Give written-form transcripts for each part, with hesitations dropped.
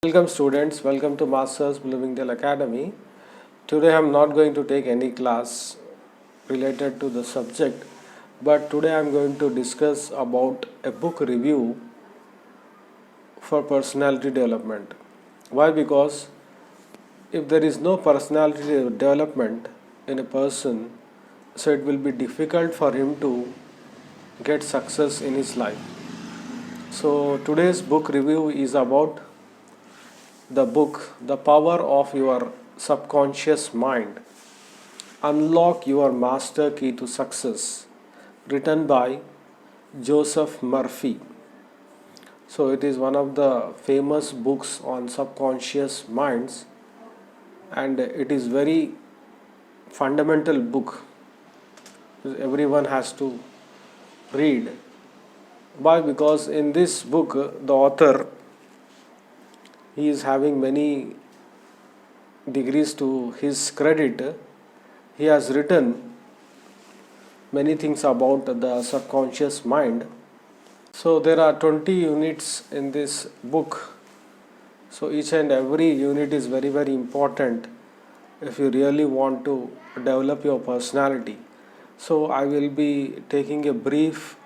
Welcome students, welcome to Masters Bloomingdale Academy. Today I am not going to take any class related to the subject, but today I am going to discuss about a book review for personality development. Why? Because if there is no personality development in a person, so it will be difficult for him to get success in his life. So today's book review is about the book The Power of Your Subconscious Mind, Unlock Your Master Key to Success, written by Joseph Murphy. So it is one of the famous books on subconscious minds, and it is very fundamental book. Everyone has to read. Why? Because in this book the author, he is having many degrees to his credit. He has written many things about the subconscious mind. So there are 20 units in this book. So each and every unit is very important if you really want to develop your personality. So I will be taking a brief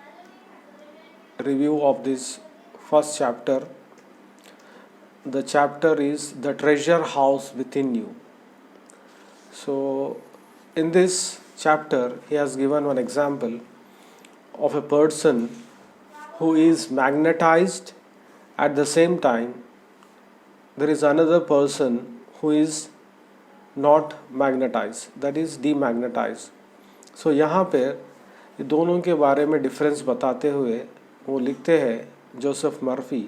review of this first chapter. The chapter is The Treasure House Within You. So in this chapter he has given one example of a person who is magnetized. At the same time there is another person who is not magnetized, that is demagnetized. So यहाँ पे ये दोनों के बारे में difference बताते हुए वो लिखते हैं जोसेफ मर्फी.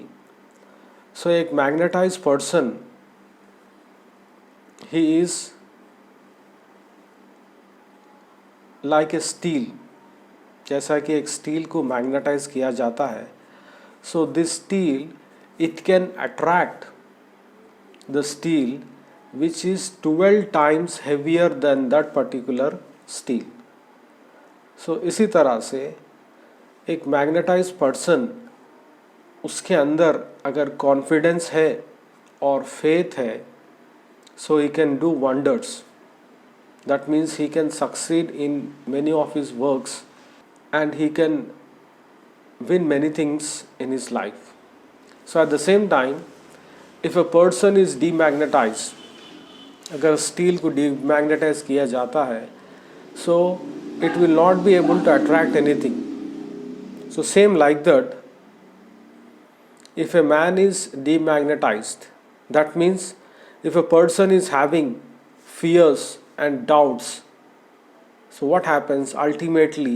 So एक magnetized person, he is like a steel. जैसा कि एक स्टील को मैग्नेटाइज किया जाता है, so this steel, it can attract the steel which is 12 times heavier than that particular steel. So इसी तरह से एक मैग्नेटाइज पर्सन, उसके अंदर अगर कॉन्फिडेंस है और फेथ है, so he can do wonders. That means he can succeed in many of his works and he can win many things in his life. So at the same time if a person is demagnetize, अगर steel को demagnetize किया जाता है, so it will not be able to attract anything. So same like that, if a man is demagnetized, that means if a person is having fears and doubts, so what happens? Ultimately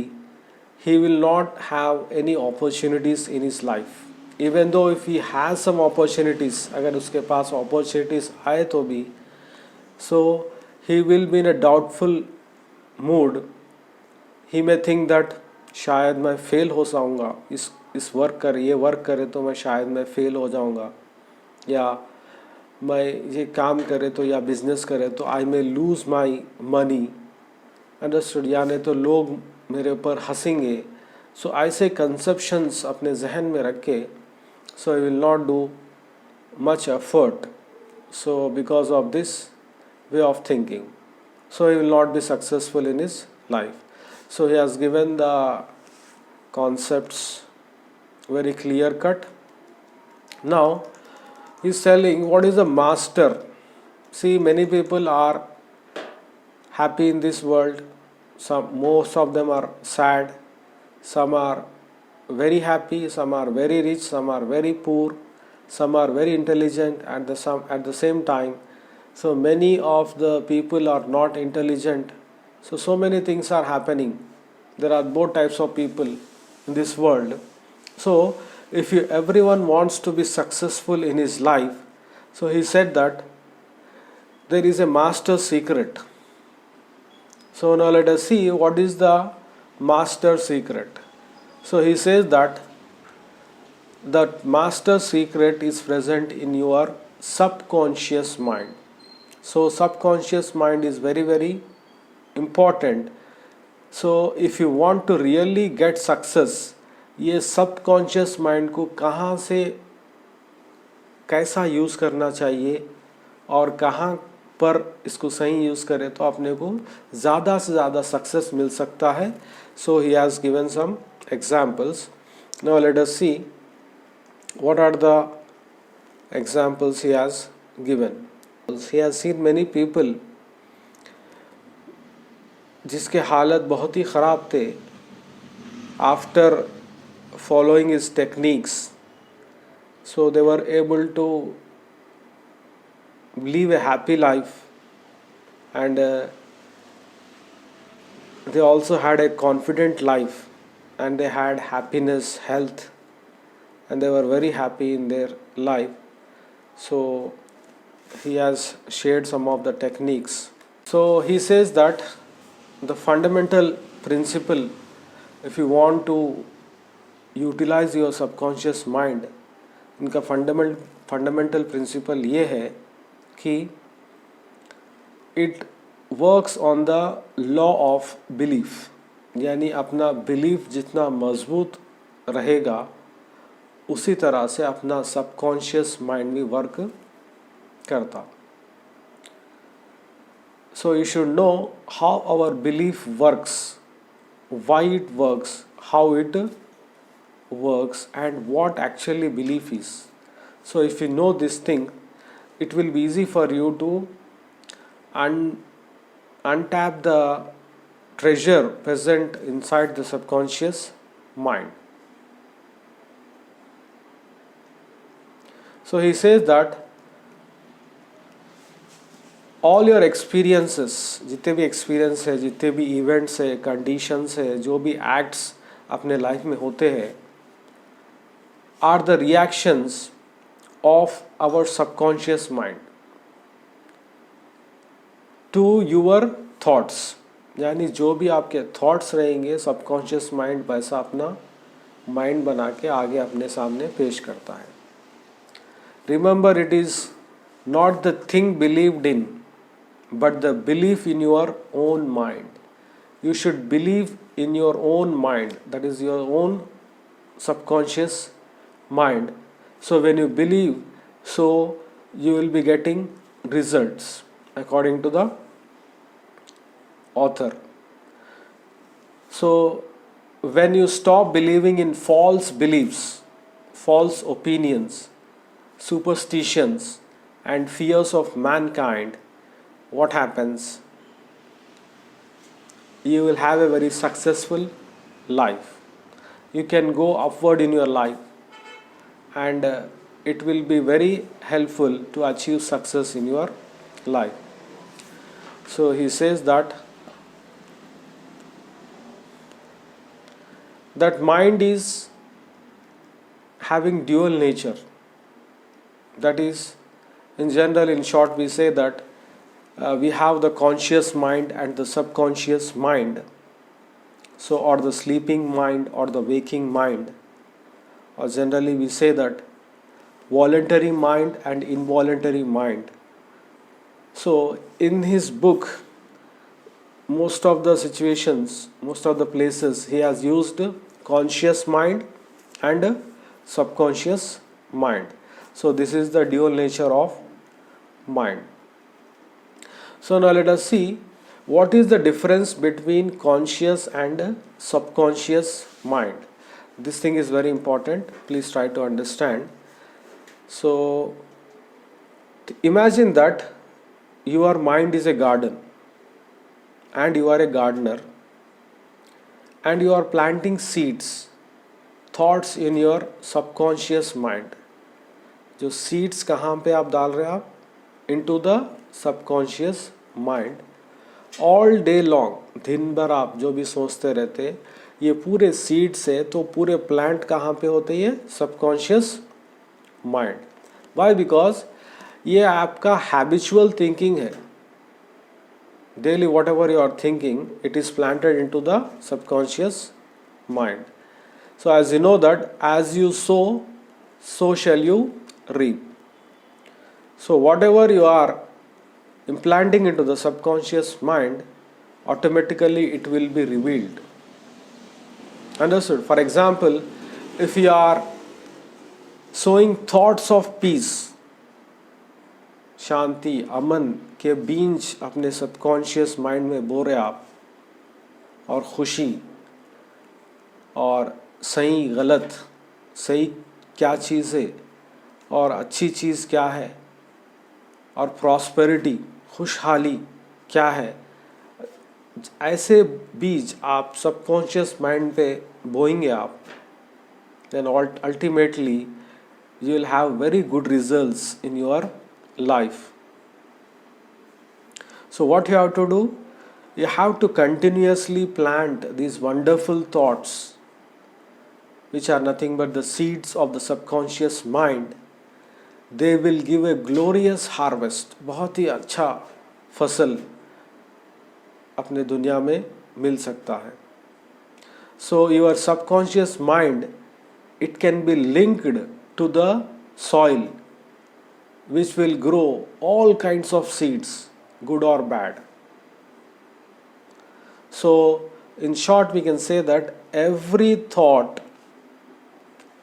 he will not have any opportunities in his life. Even though if he has some opportunities, अगर उसके पास opportunities आए तो भी, so he will be in a doubtful mood. He may think that शायद मैं fail हो जाऊंगा, इस ये वर्क करे तो मैं शायद मैं फेल हो जाऊंगा, या मैं ये काम करे तो या बिजनेस करे तो आई मे लूज़ माई मनी. अंडरस्टूड? यानी तो लोग मेरे ऊपर हंसेंगे. सो ऐसे कंसेप्शंस अपने जहन में रख के, so I will not do much effort. So because of this way of thinking, so he will not be successful in his life. So he has given the concepts very clear cut. Now he is telling what is a master. See, many people are happy in this world. Most of them are sad. Some are very happy. Some are very rich. Some are very poor. Some are very intelligent at the same time. So many of the people are not intelligent. So many things are happening. There are both types of people in this world. So if everyone wants to be successful in his life, so he said that there is a master secret. So now let us see what is the master secret. So he says that the master secret is present in your subconscious mind. So subconscious mind is very important. So if you want to really get success, ये subconscious mind को कहाँ से कैसा use करना चाहिए और कहाँ पर इसको सही यूज़ करें तो अपने को ज़्यादा से ज़्यादा सक्सेस मिल सकता है. So he has given some examples. Now let us see what are the examples he has given. He has seen many people जिसके हालत बहुत ही ख़राब थे after following his techniques, so they were able to live a happy life, and they also had a confident life, and they had happiness, health, and they were very happy in their life. So he has shared some of the techniques. So he says that the fundamental principle, if you want to utilize your subconscious mind, इनका fundamental principle ये है कि it works on the law of belief. यानी अपना belief जितना मजबूत रहेगा उसी तरह से अपना सबकॉन्शियस माइंड भी वर्क करता. So you should know how our belief works, why it works, how it works, and what actually belief is. So if you know this thing, it will be easy for you to untap the treasure present inside the subconscious mind. So he says that all your experiences, जितने भी experience है, जितने भी events है, conditions है, जो भी acts अपने life में होते हैं, are the reactions of our subconscious mind to your thoughts. यानी जो भी आपके thoughts रहेंगे, subconscious mind वैसा अपना mind बना के आगे अपने सामने पेश करता है. Remember, it is not the thing believed in, but the belief in your own mind. You should believe in your own mind, that is your own subconscious mind. So when you believe, so you will be getting results according to the author. So when you stop believing in false beliefs, false opinions, superstitions and fears of mankind, what happens? You will have a very successful life. You can go upward in your life, and it will be very helpful to achieve success in your life. So he says that mind is having dual nature. That is, in general, in short, we say that we have the conscious mind and the subconscious mind. So, or the sleeping mind or the waking mind. Or generally, we say that voluntary mind and involuntary mind. So, in his book, most of the situations, most of the places, he has used conscious mind and subconscious mind. So this is the dual nature of mind. So now let us see what is the difference between conscious and subconscious mind. This thing is very important. Please try to understand. So imagine that your mind is a garden and you are a gardener and you are planting seeds, thoughts in your subconscious mind. जो seeds कहाँ पे आप डाल रहे हैं आप? Into the subconscious mind. All day long, दिन भर आप जो भी सोचते रहते, ये पूरे सीड्स है, तो पूरे प्लांट कहाँ पे होते हैं? Subconscious mind. वाई? बिकॉज ये आपका हैबिचुअल थिंकिंग है. Daily whatever you are thinking, it is planted into the subconscious mind. So as you know that as you so shall you reap. So whatever you are implanting into the subconscious mind, automatically it will be revealed. Understood? For example, if you are sowing thoughts of peace शांति, अमन के बीज अपने subconscious mind में बो रहे आप, और खुशी और सही गलत, सही क्या चीज़ है और अच्छी चीज़ क्या है, और प्रॉस्पेरिटी, खुशहाली क्या है, ऐसे बीज आप सबकॉन्शियस माइंड पे बोएंगे आप, then ultimately you will have very good results in your life. So what you have to do, you have to continuously plant these wonderful thoughts which are nothing but the seeds of the subconscious mind. They will give a glorious harvest. बहुत ही अच्छा फसल अपने दुनिया में मिल सकता है. So your subconscious mind, it can be linked to the soil which will grow all kinds of seeds, good or bad. So in short we can say that every thought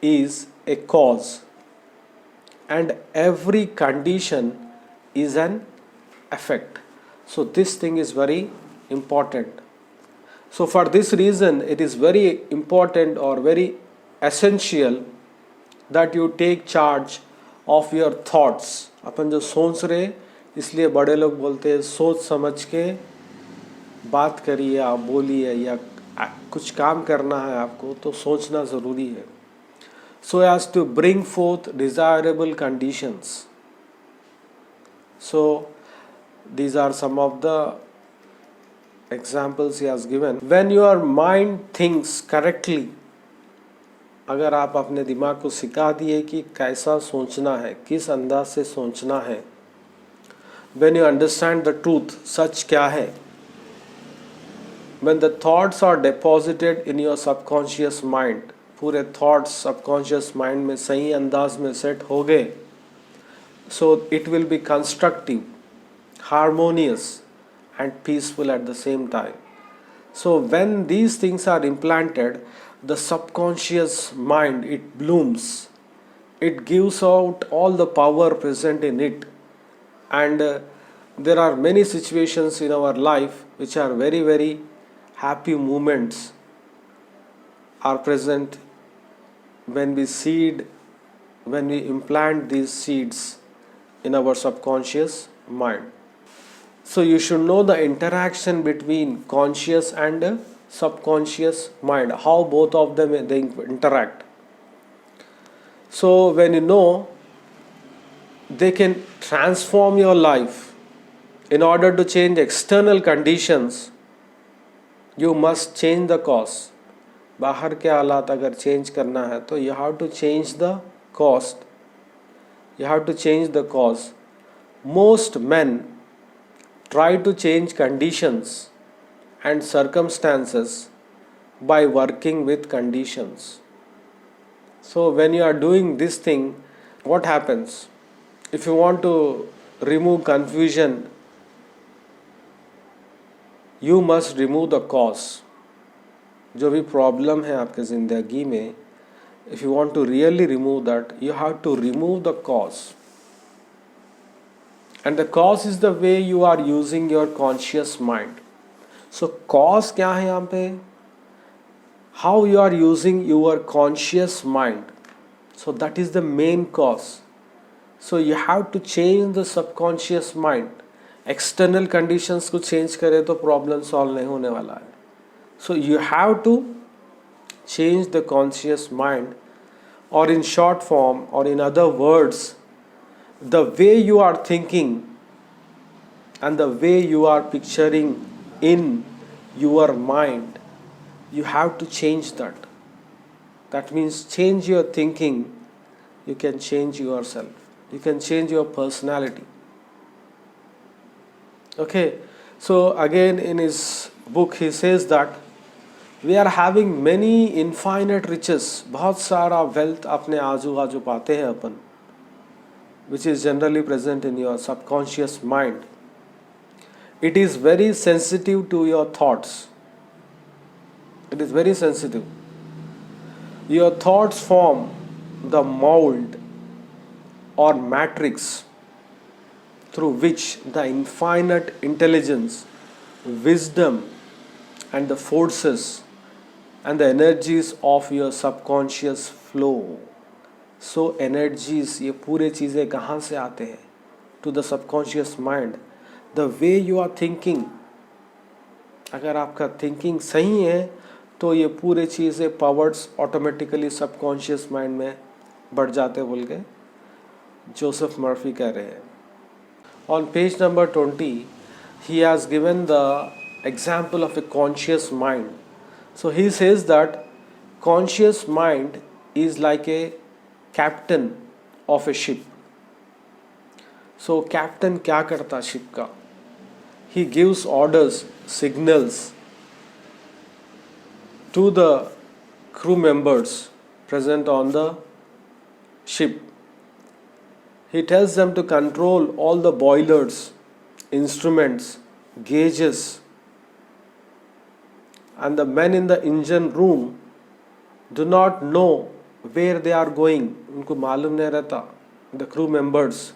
is a cause and every condition is an effect. So this thing is very important. So for this reason it is very important or very essential that you take charge of your thoughts. अपन जो सोच रहे, इसलिए बड़े लोग बोलते हैं सोच समझ के बात करिए, आप बोलिए, या कुछ काम करना है आपको तो सोचना ज़रूरी है, so as to bring forth desirable conditions. So these are some of the examples he has given. When your mind thinks correctly, अगर आप अपने दिमाग को सिखा दिए कि कैसा सोचना है, किस अंदाज से सोचना है, when you understand the truth, सच क्या है, when the thoughts are deposited in your subconscious mind, पूरे thoughts subconscious mind में सही अंदाज में सेट हो गए, so it will be constructive, harmonious and peaceful at the same time. So when these things are implanted, the subconscious mind, it blooms, it gives out all the power present in it, and there are many situations in our life which are very, very happy moments are present when we implant these seeds in our subconscious mind. So you should know the interaction between conscious and subconscious mind, how both of them they interact. So when you know, they can transform your life. In order to change external conditions, you must change the cause. बाहर के हालात अगर change करना है तो you have to change the cost. You have to change the cause. Most men try to change conditions and circumstances by working with conditions. So when you are doing this thing, what happens? If you want to remove confusion, you must remove the cause. जो भी problem है आपके ज़िंदगी में, if you want to really remove that, you have to remove the cause. And the cause is the way you are using your conscious mind. So cause क्या है यहाँ पे? How you are using your conscious mind. So that is the main cause. So you have to change the subconscious mind. External conditions को change करे तो problem solve नहीं होने वाला है. So you have to change the conscious mind, or in short form, or in other words, the way you are thinking and the way you are picturing in your mind, you have to change that. That means change your thinking, you can change yourself, you can change your personality. Okay, so again in his book he says that we are having many infinite riches, बहुत सारा wealth अपने आजू बाजू पाते हैं अपन, which is generally present in your subconscious mind. It is very sensitive to your thoughts. It is very sensitive. Your thoughts form the mold or matrix through which the infinite intelligence, wisdom, and the forces and the energies of your subconscious flow. So energies, ये पूरे चीज़ें कहाँ से आते हैं? To the subconscious mind. The way you are thinking, अगर आपका thinking सही है तो ये पूरे चीज़ें पावर्स ऑटोमेटिकली सबकॉन्शियस माइंड में बढ़ जाते बोल के जोसेफ मर्फी कह रहे हैं. On page number 20 he has given the example of a conscious mind. So he says that conscious mind is like a captain of a ship. So captain क्या करता शिप का? He gives orders, signals to the crew members present on the ship. He tells them to control all the boilers, instruments, gauges, and the men in the engine room do not know where they are going. उनको मालूम नहीं रहता. The crew members,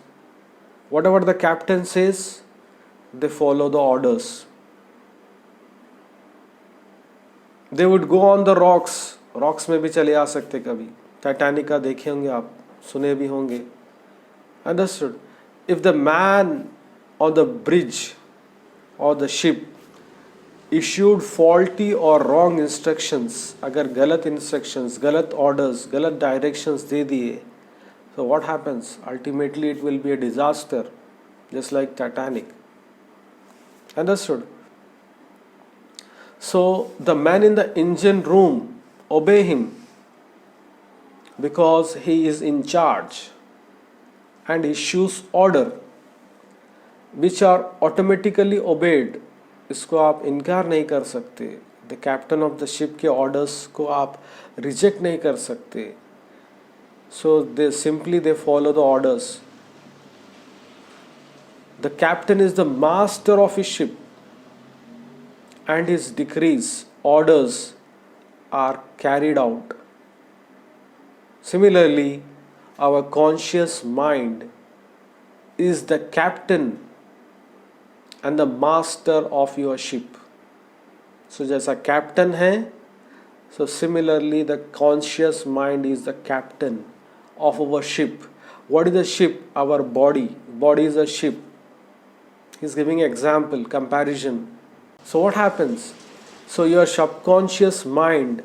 whatever the captain says, they follow the orders. They would go on the rocks. Rocks में भी चले आ सकते कभी. Titanic का देखे होंगे आप, सुने भी होंगे. Understood? If the man on the bridge or the ship issued faulty or wrong instructions, अगर गलत instructions, गलत orders, गलत directions दे दिए, so what happens? Ultimately it will be a disaster, just like Titanic. Understood? So the men in the engine room obey him because he is in charge and issues order which are automatically obeyed. इसको आप इनकार नहीं कर सकते. The captain of the ship के orders को आप reject नहीं कर सकते. So they simply they follow the orders. The captain is the master of his ship and his decrees, orders are carried out. Similarly, our conscious mind is the captain and the master of your ship. So जैसा captain है, so similarly the conscious mind is the captain of our ship. What is the ship? Our body. Body is a ship. He's giving example, comparison. So what happens? So your subconscious mind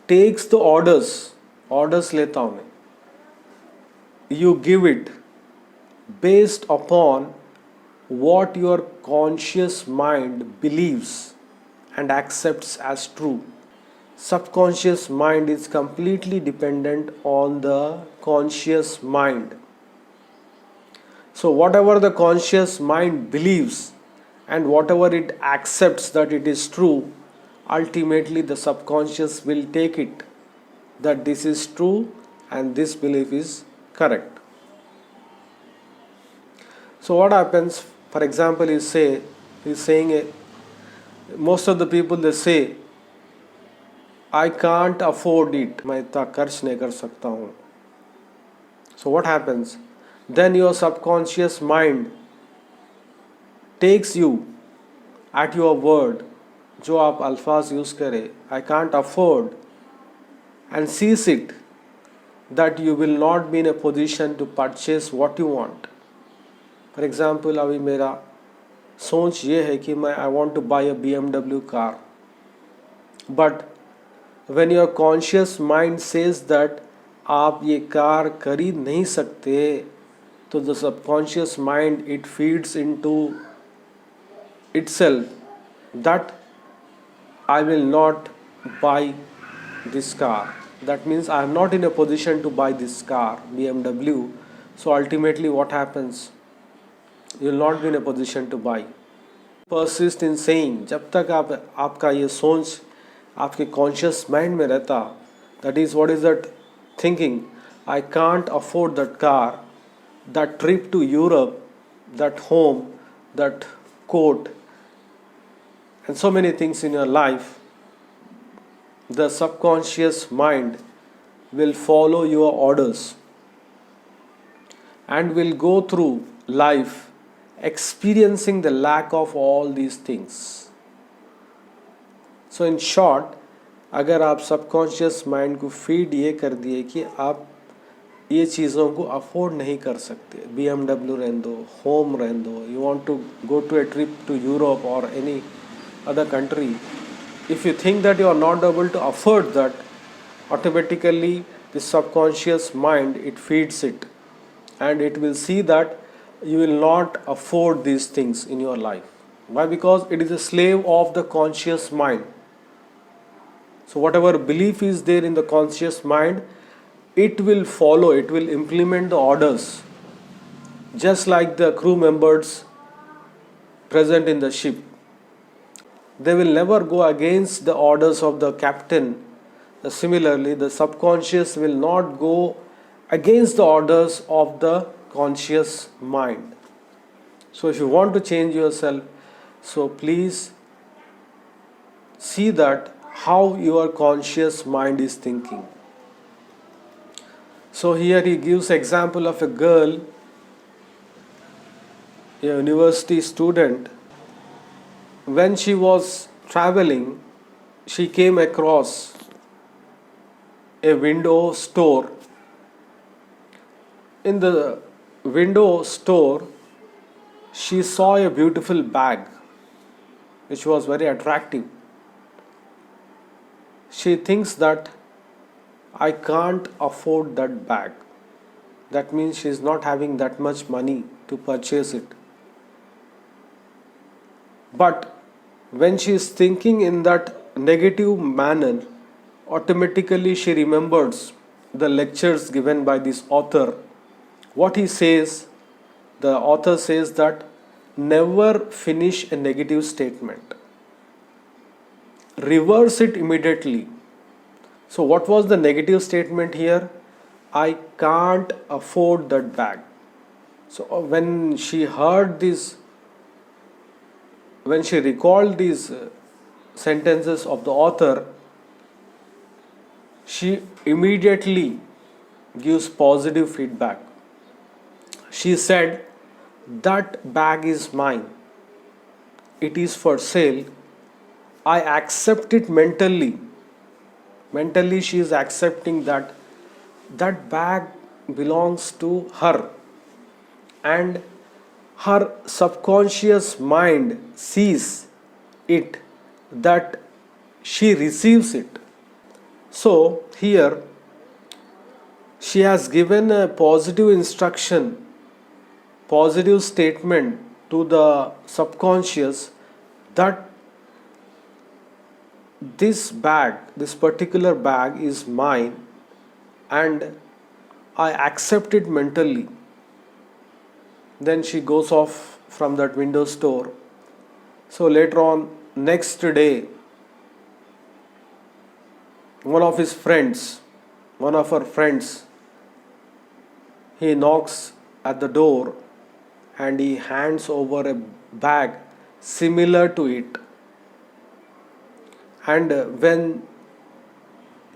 takes the orders लेता हूँ मैं. You give it based upon what your conscious mind believes and accepts as true. Subconscious mind is completely dependent on the conscious mind. So whatever the conscious mind believes and whatever it accepts that it is true, ultimately the subconscious will take it that this is true and this belief is correct. So what happens? For example, most of the people they say, I can't afford it. मैं इतना खर्च नहीं कर सकता हूँ. So what happens? Then your subconscious mind takes you at your word, जो आप अल्फाज यूज़ करें, I can't afford, and sees it that you will not be in a position to purchase what you want. For example, अभी मेरा सोच ये है कि I want to buy a BMW car. But when your conscious mind says that आप ये car खरीद नहीं सकते, तो the subconscious mind it feeds into itself that I will not buy this car. That means I am not in a position to buy this car, BMW. So ultimately what happens? You will not be in a position to buy. Persist in saying, जब तक आपका ये सोच आपके conscious mind में रहता, that is what is that thinking, I can't afford that car, that trip to Europe, that home, that coat, and so many things in your life, the subconscious mind will follow your orders and will go through life experiencing the lack of all these things. So in short, अगर आप subconscious mind को feed ये कर दिए कि आप ये चीज़ों को अफोर्ड नहीं कर सकते, BMW रहने दो, होम रहने दो, you want to go to a trip to Europe or any other country, if you think that you are not able to afford that, automatically the subconscious mind, it feeds it, and it will see that you will not afford these things in your life. Why? Because it is a slave of the conscious mind. So whatever belief is there in the conscious mind, it will follow, it will implement the orders, just like the crew members present in the ship. They will never go against the orders of the captain. Similarly, the subconscious will not go against the orders of the conscious mind. So if you want to change yourself, so please see that how your conscious mind is thinking. So here he gives example of a girl, a university student. When she was traveling, she came across a window store. In the window store, she saw a beautiful bag which was very attractive. She thinks that I can't afford that bag. That means she is not having that much money to purchase it. But when she is thinking in that negative manner, automatically she remembers the lectures given by this author. What he says, the author says that never finish a negative statement. Reverse it immediately. So what was the negative statement here? I can't afford that bag. So when she heard this, when she recalled these sentences of the author, she immediately gives positive feedback. She said, that bag is mine. It is for sale. I accept it mentally. Mentally she is accepting that that bag belongs to her. And her subconscious mind sees it, that she receives it. So here she has given a positive instruction, positive statement to the subconscious that this bag, this particular bag is mine and I accept it mentally. Then she goes off from that window store. So later on, next day, one of her friends, he knocks at the door and he hands over a bag similar to it. And when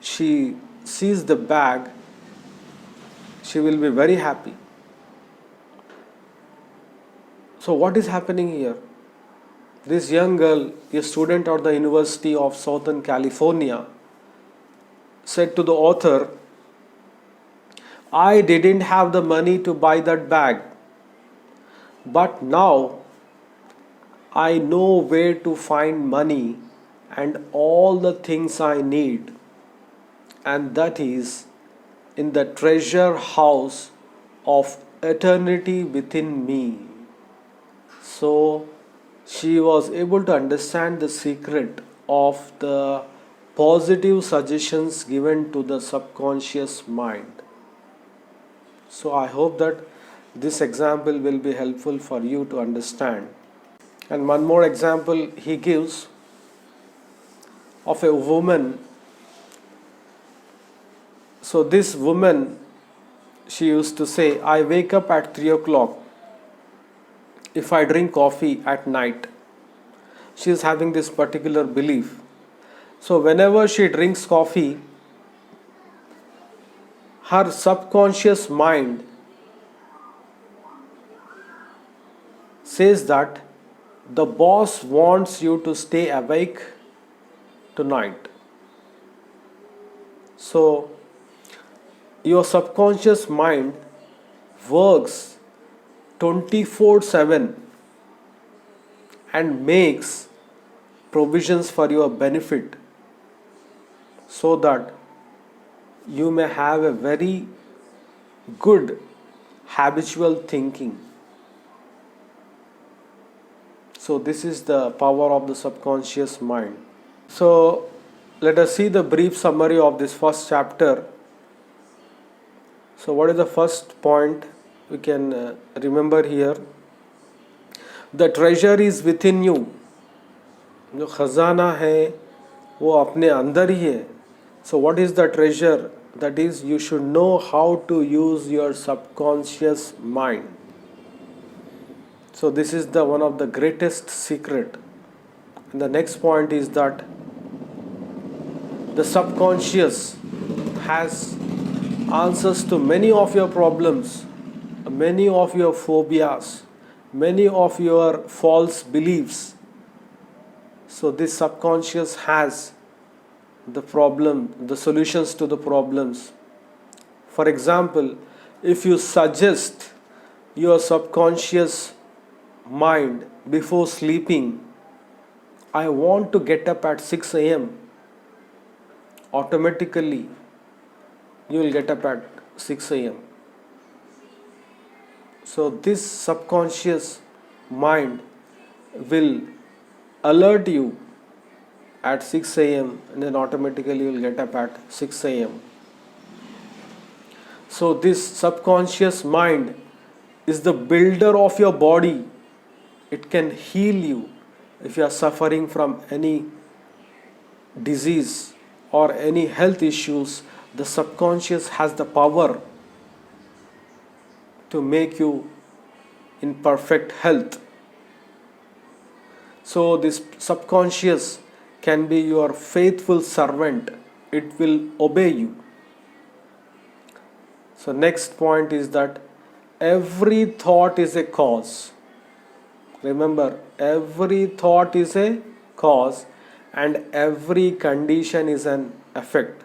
she sees the bag, she will be very happy. So what is happening here? This young girl, a student at the University of Southern California, said to the author, I didn't have the money to buy that bag, but now I know where to find money and all the things I need, and that is in the treasure house of eternity within me. So she was able to understand the secret of the positive suggestions given to the subconscious mind. So I hope that this example will be helpful for you to understand. And one more example he gives of a woman. So this woman, she used to say, I wake up at 3 o'clock if I drink coffee at night. She is having this particular belief. So whenever she drinks coffee, her subconscious mind says that the boss wants you to stay awake tonight. So your subconscious mind works 24/7 and makes provisions for your benefit so that you may have a very good habitual thinking. So this is the power of the subconscious mind. So let us see the brief summary of this first chapter. So what is the first point we can remember here? The treasure is within you. जो खजाना है वो अपने अंदर ही है. So what is the treasure? That is, you should know how to use your subconscious mind. So this is the one of the greatest secret. And the next point is that the subconscious has answers to many of your problems, many of your phobias, many of your false beliefs. So this subconscious has the solutions to the problems. For example, if you suggest your subconscious mind before sleeping, I want to get up at 6 a.m., automatically you will get up at 6 a.m. So this subconscious mind will alert you at 6 a.m. and then automatically you will get up at 6 a.m. So this subconscious mind is the builder of your body. It can heal you if you are suffering from any disease or any health issues. The subconscious has the power to make you in perfect health. So this subconscious can be your faithful servant. It will obey you. So next point is that every thought is a cause. Remember, every thought is a cause and every condition is an effect.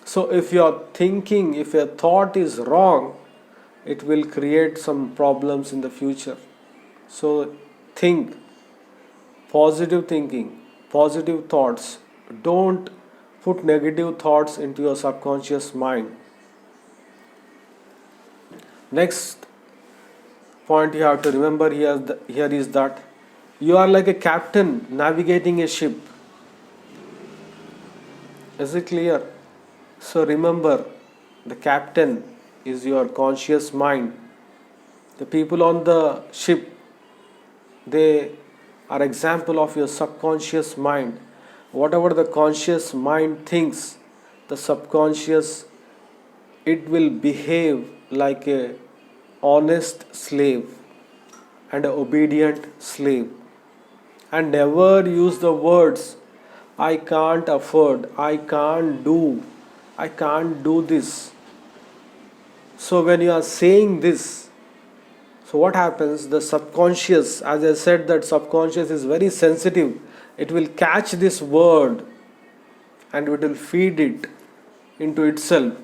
So if your thinking, if your thought is wrong, it will create some problems in the future. So think positive thinking, positive thoughts. Don't put negative thoughts into your subconscious mind. Next point you have to remember here is that you are like a captain navigating a ship. Is it clear? So remember, the captain is your conscious mind. The people on the ship, they are example of your subconscious mind. Whatever the conscious mind thinks, the subconscious, it will behave like a honest slave and an obedient slave, and never use the words I can't afford, I can't do this. So when you are saying this, so what happens? The subconscious, as I said, that subconscious is very sensitive. It will catch this word and it will feed it into itself,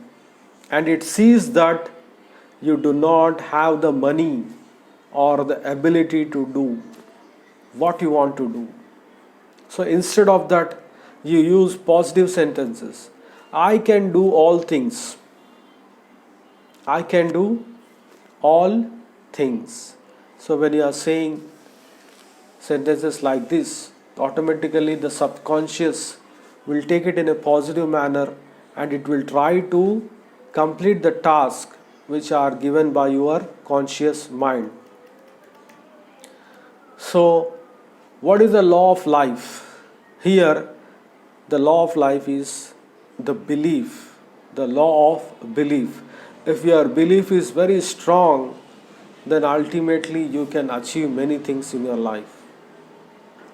and it sees that you do not have the money or the ability to do what you want to do. So instead of that, you use positive sentences. I can do all things. I can do all things. So when you are saying sentences like this, automatically the subconscious will take it in a positive manner and it will try to complete the task which are given by your conscious mind. So what is the law of life? Here the law of life is the belief, the law of belief. If your belief is very strong, then ultimately you can achieve many things in your life,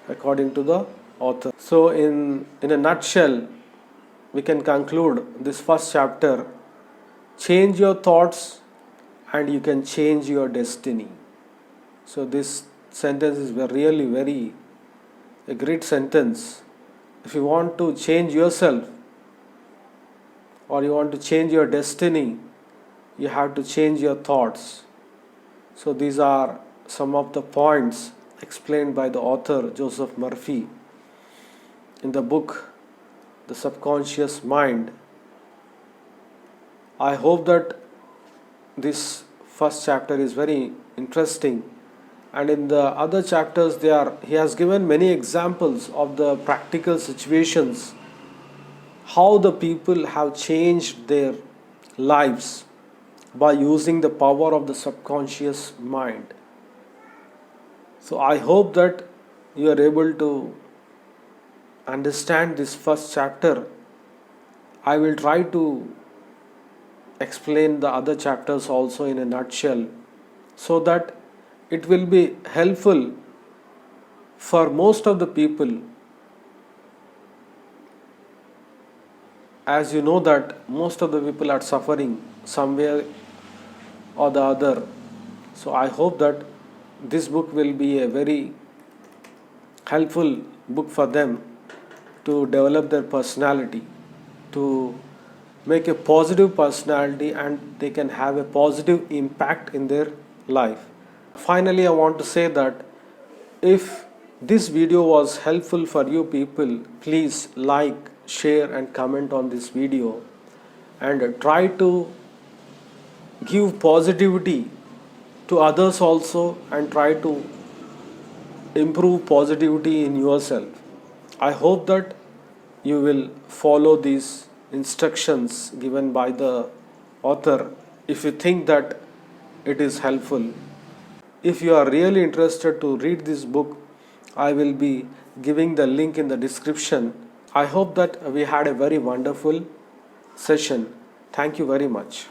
according to the author. So in a nutshell, we can conclude this first chapter: change your thoughts and you can change your destiny. So this sentence is really very a great sentence. If you want to change yourself or you want to change your destiny, you have to change your thoughts. So these are some of the points explained by the author Joseph Murphy in the book The Subconscious Mind. I hope that this first chapter is very interesting, and in the other chapters he has given many examples of the practical situations, how the people have changed their lives by using the power of the subconscious mind. So I hope that you are able to understand this first chapter. I will try to explain the other chapters also in a nutshell so that it will be helpful for most of the people. As you know that most of the people are suffering somewhere or the other. So I hope that this book will be a very helpful book for them to develop their personality, to make a positive personality, and they can have a positive impact in their life. Finally, I want to say that if this video was helpful for you people, please like, share and comment on this video, and try to give positivity to others also, and try to improve positivity in yourself. I hope that you will follow these instructions given by the author if you think that it is helpful. If you are really interested to read this book, I will be giving the link in the description. I hope that we had a very wonderful session. Thank you very much.